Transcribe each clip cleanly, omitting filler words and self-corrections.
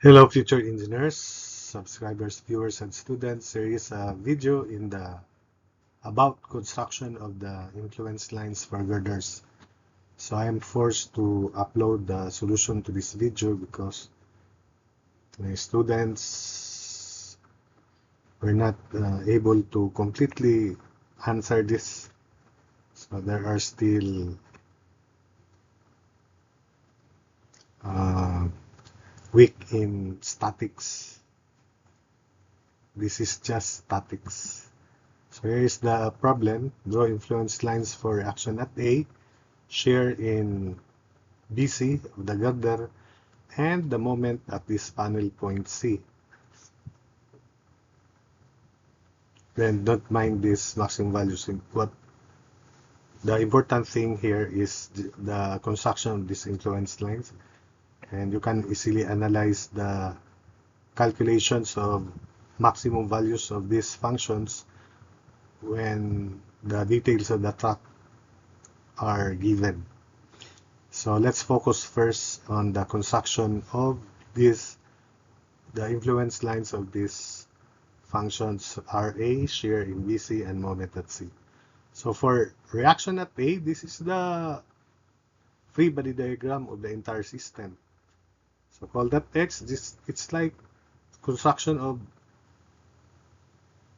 Hello, future engineers, subscribers, viewers, and students. There is a video in the about construction of the influence lines for girders. So I am forced to upload the solution to this video because my students were not able to completely answer this. So there are still uh, weak in statics. This is just statics. So here is the problem. Draw influence lines for reaction at A, shear in BC of the girder, and the moment at this panel point C. Then don't mind these maximum values. What the important thing here is the construction of these influence lines, and you can easily analyze the calculations of maximum values of these functions when the details of the track are given. So let's focus first on the construction of the influence lines of these functions RA, shear in BC, and moment at C. So for reaction at A, this is the free body diagram of the entire system. So call that X. It's like construction of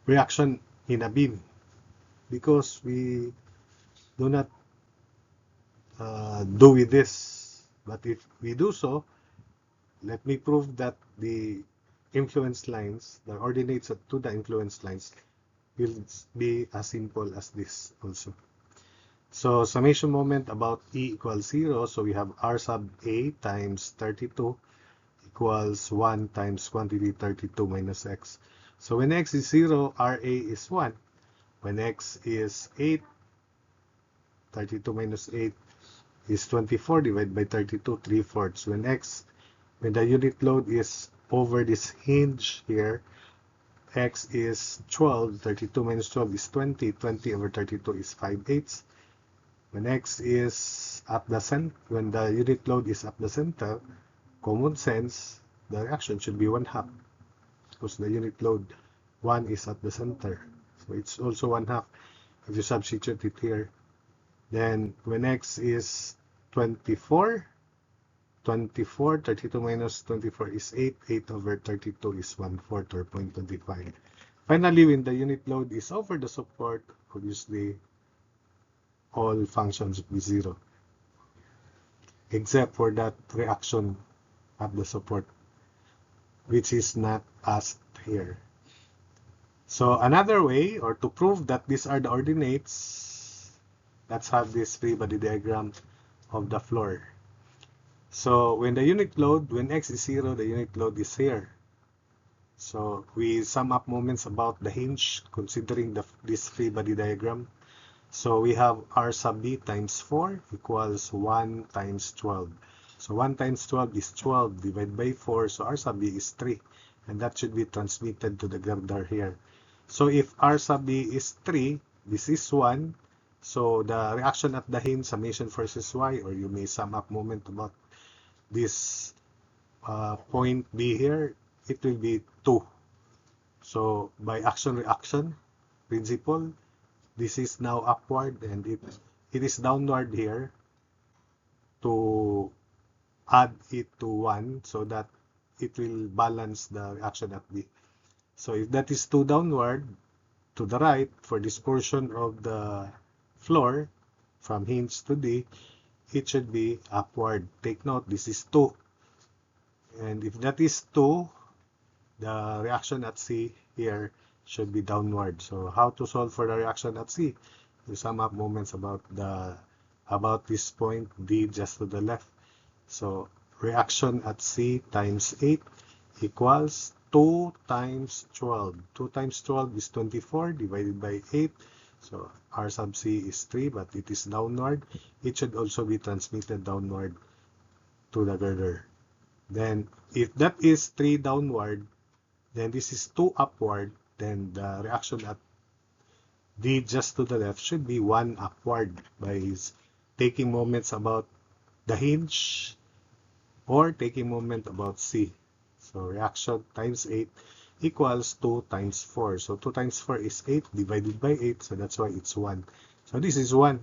reaction in a beam because we do not do with this. But if we do so, let me prove that the influence lines, the ordinates to the influence lines, will be as simple as this also. So summation moment about E equals 0. So we have R sub A times 32 equals 1 times quantity 32 minus X. So when X is 0, RA is 1. When X is 8, 32 minus 8 is 24 divided by 32, 3/4. When the unit load is over this hinge here, X is 12, 32 minus 12 is 20, 20 over 32 is 5/8. When X is at the center, when the unit load is at the center, common sense, the reaction should be 1/2 because the unit load 1 is at the center. So it's also 1/2 if you substitute it here. Then when X is 24, 32 minus 24 is 8, 8 over 32 is 1/4 or 0.25. Finally, when the unit load is over the support, obviously all functions will be 0, except for that reaction at the support, which is not asked here. So another way, or to prove that these are the ordinates, let's have this free body diagram of the floor. So when the unit load, when X is 0, the unit load is here. So we sum up moments about the hinge considering this free body diagram. So we have R sub B times 4 equals 1 times 12. So 1 times 12 is 12 divided by 4. So R sub B is 3. And that should be transmitted to the girder here. So if R sub B is 3, this is 1. So the reaction at the hinge, summation versus Y, or you may sum up moment about this point B here, it will be 2. So by action-reaction principle, this is now upward and it is downward here to add it to 1 so that it will balance the reaction at B. So if that is 2 downward to the right for this portion of the floor from hinge to D, it should be upward. Take note, this is 2. And if that is 2, the reaction at C here should be downward. So how to solve for the reaction at C? You sum up moments about this point D just to the left. So reaction at C times 8 equals 2 times 12. 2 times 12 is 24 divided by 8. So R sub C is 3, but it is downward. It should also be transmitted downward to the girder. Then if that is 3 downward, then this is 2 upward, then the reaction at D just to the left should be 1 upward by taking moments about the hinge or taking moment about C. So reaction times 8 equals 2 times 4. So 2 times 4 is 8 divided by 8. So that's why it's 1. So this is 1.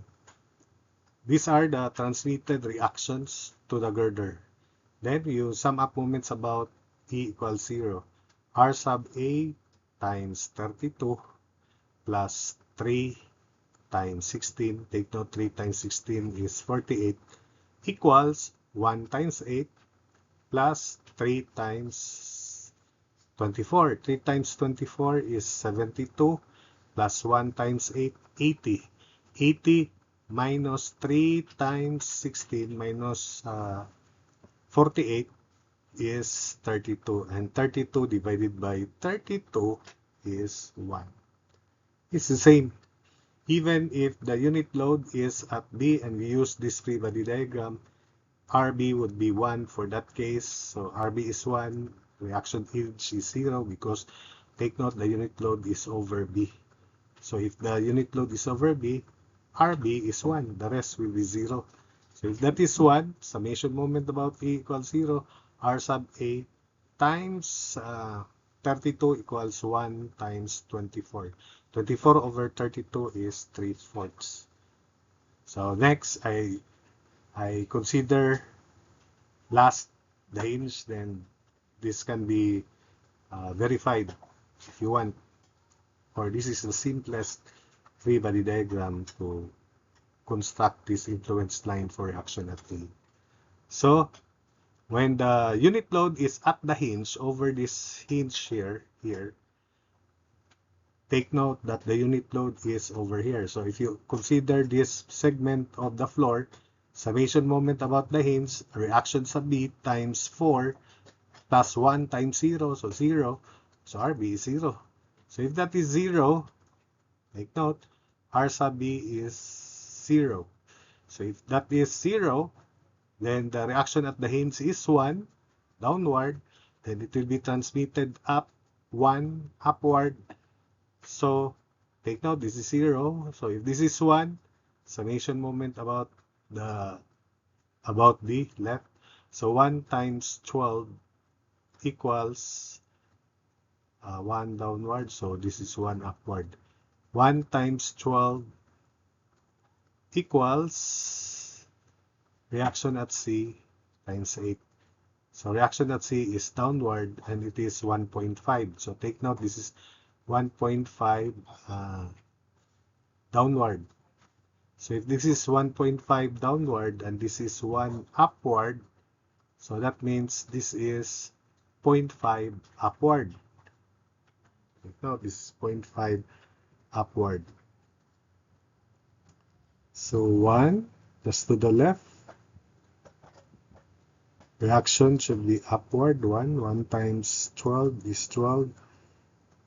These are the transmitted reactions to the girder. Then you sum up moments about E equals 0. R sub A times 32 plus 3 times 16. Take note, 3 times 16 is 48 equals 1 times 8 plus 3 times 24. 3 times 24 is 72 plus 1 times 8, 80. 80 minus 3 times 16 minus 48 is 32. And 32 divided by 32 is 1. It's the same. Even if the unit load is at B and we use this free body diagram, RB would be 1 for that case. So RB is 1, reaction H is 0 because take note the unit load is over B. So if the unit load is over B, RB is 1. The rest will be 0. So if that is 1, summation moment about E equals 0, R sub A times 32 equals 1 times 24. 24 over 32 is 3/4. So next, I consider last the hinge, then this can be verified if you want. Or this is the simplest free body diagram to construct this influence line for reaction at A. So when the unit load is at the hinge over this hinge here, take note that the unit load is over here. So if you consider this segment of the floor, summation moment about the hinge, reaction sub B times 4 plus 1 times 0, so 0. So RB is 0. So if that is 0, take note, R sub B is 0. So if that is 0, then the reaction at the hinge is 1, downward, then it will be transmitted up, 1, upward. So take note, this is 0. So if this is 1, summation moment about the left. So 1 times 12 equals 1 downward. So this is 1 upward. 1 times 12 equals reaction at C times 8. So reaction at C is downward and it is 1.5. So take note, this is 1.5 downward. So if this is 1.5 downward and this is 1 upward, so that means this is 0.5 upward. Take note, this is 0.5 upward. So 1 just to the left. Reaction should be upward. 1 times 12 is 12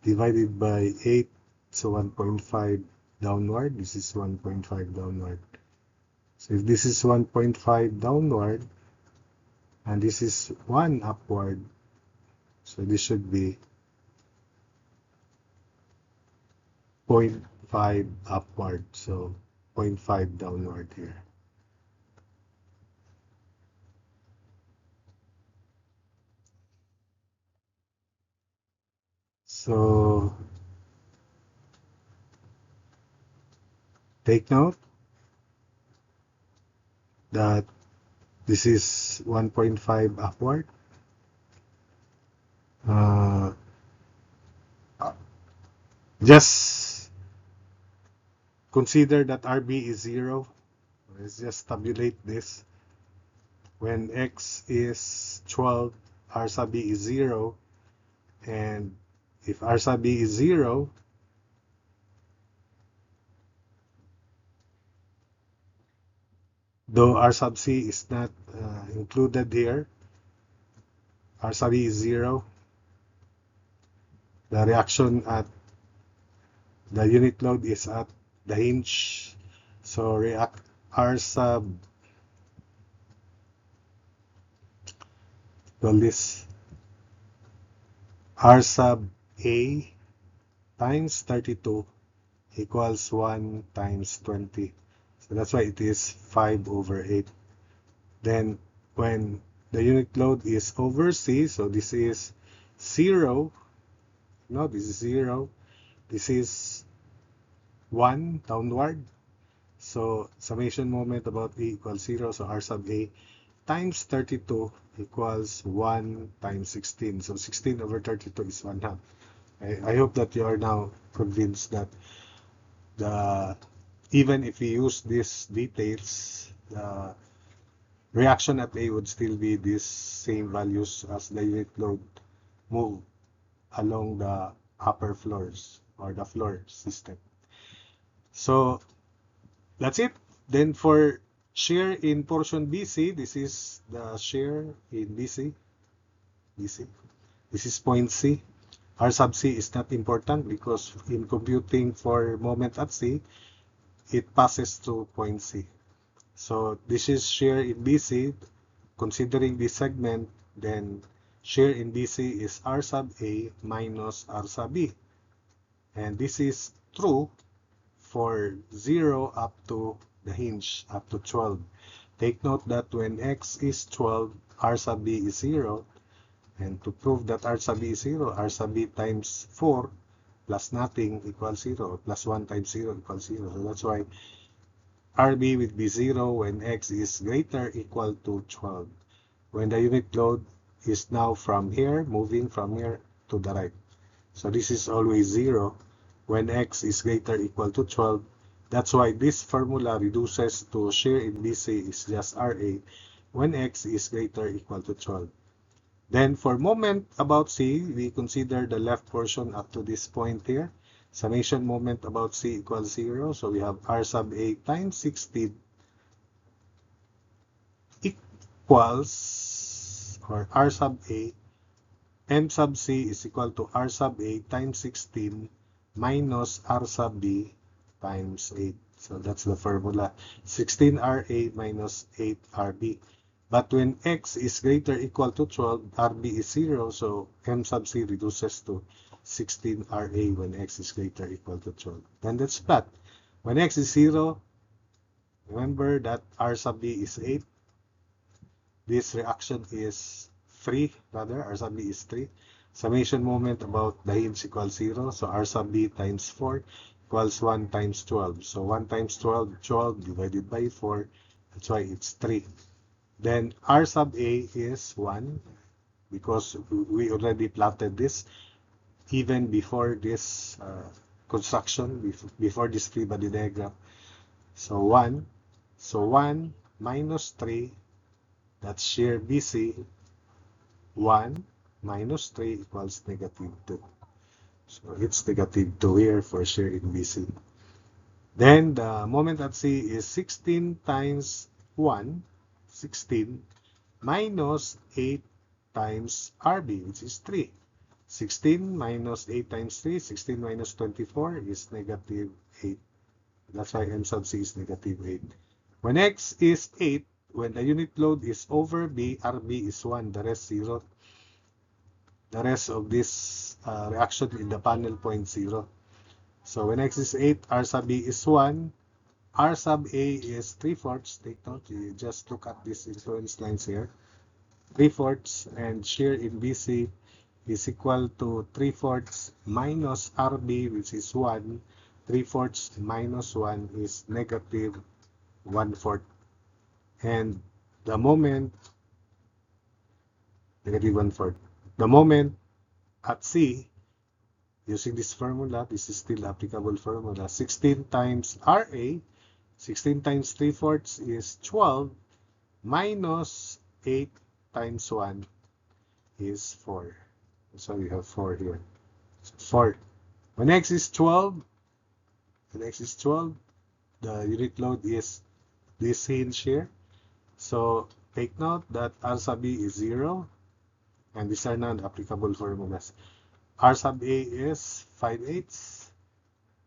divided by 8. So 1.5 downward. This is 1.5 downward. So if this is 1.5 downward and this is 1 upward, so this should be 0.5 upward. So 0.5 downward here. So take note that this is 1.5 upward. Just consider that RB is 0. Let's just tabulate this. When X is 12, R sub B is 0. And if R sub B is 0, though R sub C is not included here, R sub B is 0. The reaction at the unit load is at the hinge. So react R sub, call this R sub A times 32 equals 1 times 20. So that's why it is 5 over 8. Then when the unit load is over C, so this is 0. No, this is 0. This is 1 downward. So summation moment about A equals 0. So R sub A times 32 equals 1 times 16. So 16 over 32 is 1/2. I hope that you are now convinced that even if we use these details, the reaction at A would still be these same values as the unit load move along the upper floors or the floor system. So that's it. Then for shear in portion BC, this is the shear in BC. This is point C. R sub C is not important because in computing for moment at C, it passes through point C. So this is shear in BC. Considering this segment, then shear in BC is R sub A minus R sub B. And this is true for 0 up to the hinge, up to 12. Take note that when x is 12, R sub B is 0. And to prove that R sub B is 0, R sub B times 4 plus nothing equals 0, plus 1 times 0 equals 0. So that's why RB will be 0 when x is greater equal to 12. When the unit load is now from here, moving from here to the right. So this is always 0 when x is greater equal to 12. That's why this formula reduces to shear in BC is just RA when x is greater equal to 12. Then for moment about C, we consider the left portion up to this point here. Summation moment about C equals 0. So we have R sub A times 16 equals, or R sub A, M sub C is equal to R sub A times 16 minus R sub B times 8. So that's the formula. 16RA minus 8RB. But when x is greater equal to 12, RB is 0, so M sub C reduces to 16RA when x is greater equal to 12. Then that's flat. When x is 0, remember that R sub B is 8. This reaction is 3, rather, R sub B is 3. Summation moment about the hinge equals 0, so R sub B times 4 equals 1 times 12. So 1 times 12, 12 divided by 4, that's why it's 3. Then R sub A is 1 because we already plotted this even before this construction, before this free body diagram. So 1. So 1 minus 3, that's shear BC. 1 minus 3 equals negative 2. So it's negative 2 here for shear in BC. Then the moment at C is 16 times 1. 16 minus 8 times RB, which is 3. 16 minus 8 times 3, 16 minus 24 is negative 8. That's why M sub C is negative 8. When x is 8, when the unit load is over B, RB is 1, the rest 0. The rest of this reaction in the panel point 0. So when x is 8, R sub B is 1. R sub A is 3/4. Take note, you just look at these influence lines here. 3/4, and shear in BC is equal to 3/4 minus RB, which is 1. 3/4 minus 1 is negative 1/4. And the moment, negative 1/4. The moment at C, using this formula, this is still applicable formula, 16 times RA, 16 times 3/4 is 12, minus 8 times 1 is 4. So we have 4 here. So 4. When x is 12, the unit load is this hinge here. So take note that R sub B is 0, and these are non-applicable formulas. R sub A is 5/8.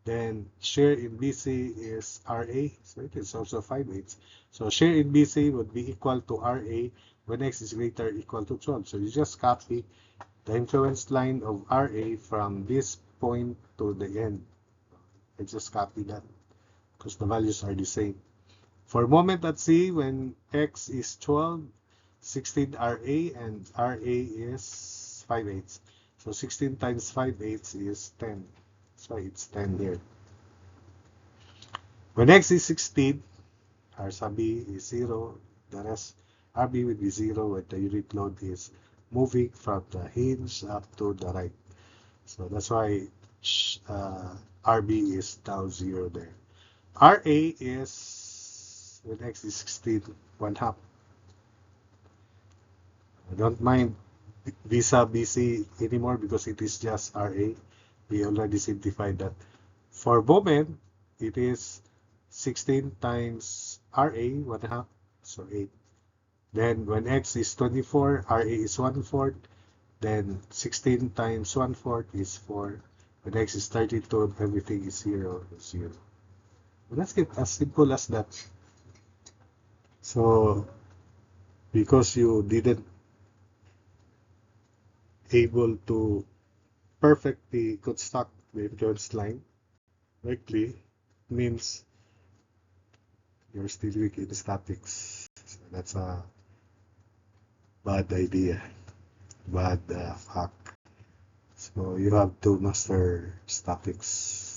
Then shear in BC is RA, so it is also 5/8. So shear in BC would be equal to RA when x is greater equal to 12. So you just copy the influence line of RA from this point to the end. I just copy that because the values are the same. For moment at C, when x is 12, 16 RA, and RA is 5/8. So 16 times 5/8 is 10. So it's 10 here. When X is 16, R sub B is 0. The rest, RB will be 0 when the unit load is moving from the hinge up to the right. So that's why RB is now 0 there. RA is, when X is 16, 1/2. I don't mind visa BC anymore because it is just RA. We already simplified that. For moment, it is 16 times RA, 1/2, so 8. Then when X is 24, RA is 1/4. Then 16 times 1/4 is 4. When X is 32, everything is 0, 0. Let's get as simple as that. So, because you didn't able to perfectly construct the influence line correctly, means you're still weak in statics. So that's a bad idea, bad fact. So you have to master statics.